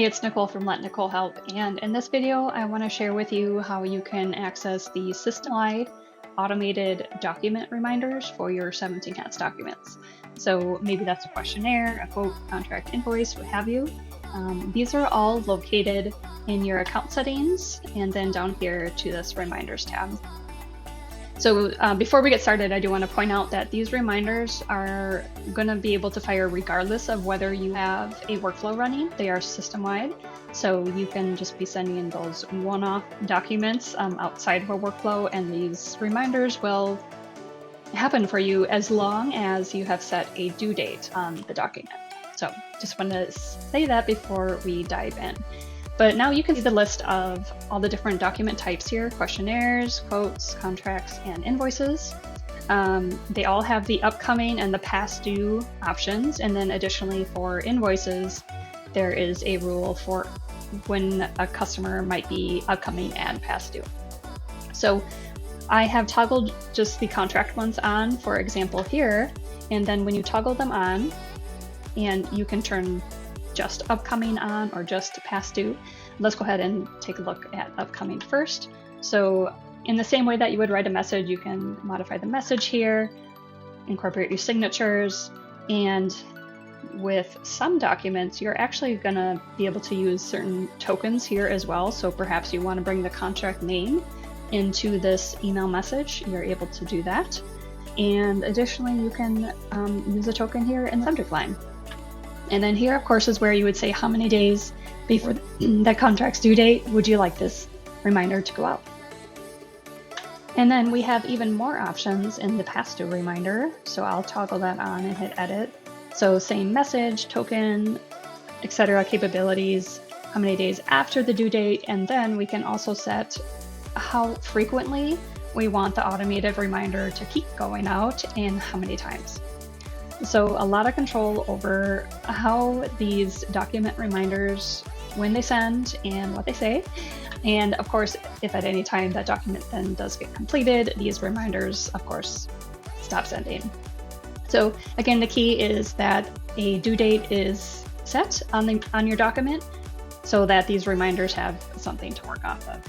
it's Nicole from Let Nicole Help, and in this video I want to share with you how you can access the system-wide automated document reminders for your 17 Hats documents. So maybe that's a questionnaire, a quote, contract, invoice, what have you. These are all located in your account settings and then down here to this reminders tab. So before we get started, I do want to point out that these reminders are going to be able to fire regardless of whether you have a workflow running. They are system-wide, so you can just be sending in those one-off documents outside of a workflow, and these reminders will happen for you as long as you have set a due date on the document. So just want to say that before we dive in. But now you can see the list of all the different document types here: questionnaires, quotes, contracts, and invoices. They all have the upcoming and the past due options. And then additionally for invoices, there is a rule for when a customer might be upcoming and past due. So I have toggled just the contract ones on, for example here. And then when you toggle them on, and you can turn just upcoming on or just past due. Let's go ahead and take a look at upcoming first. So in the same way that you would write a message, you can modify the message here, incorporate your signatures, and with some documents, you're actually going to be able to use certain tokens here as well. So perhaps you want to bring the contract name into this email message, you're able to do that. And additionally, you can use a token here in the subject line. And then here, of course, is where you would say how many days before the contract's due date would you like this reminder to go out. And then we have even more options in the past due reminder. So I'll toggle that on and hit edit. So same message, token, etc. capabilities, how many days after the due date. And then we can also set how frequently we want the automated reminder to keep going out and how many times. So a lot of control over how these document reminders, when they send and what they say. And of course, if at any time that document then does get completed, these reminders, of course, stop sending. So again, the key is that a due date is set on your document so that these reminders have something to work off of.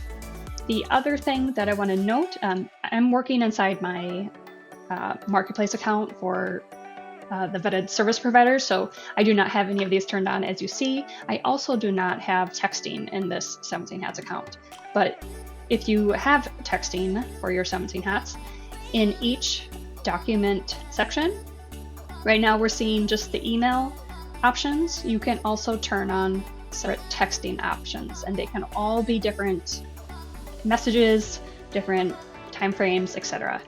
The other thing that I want to note, I'm working inside my marketplace account for the vetted service provider, so I do not have any of these turned on, as you see. I also do not have texting in this 17 Hats account. But if you have texting for your 17 Hats, in each document section, right now we're seeing just the email options. You can also turn on separate texting options, and they can all be different messages, different timeframes, etc.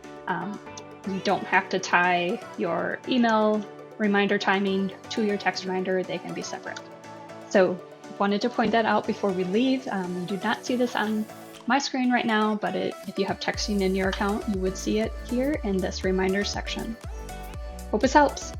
You don't have to tie your email reminder timing to your text reminder. They can be separate. So wanted to point that out before we leave. You do not see this on my screen right now, but if you have texting in your account, you would see it here in this reminder section. Hope this helps.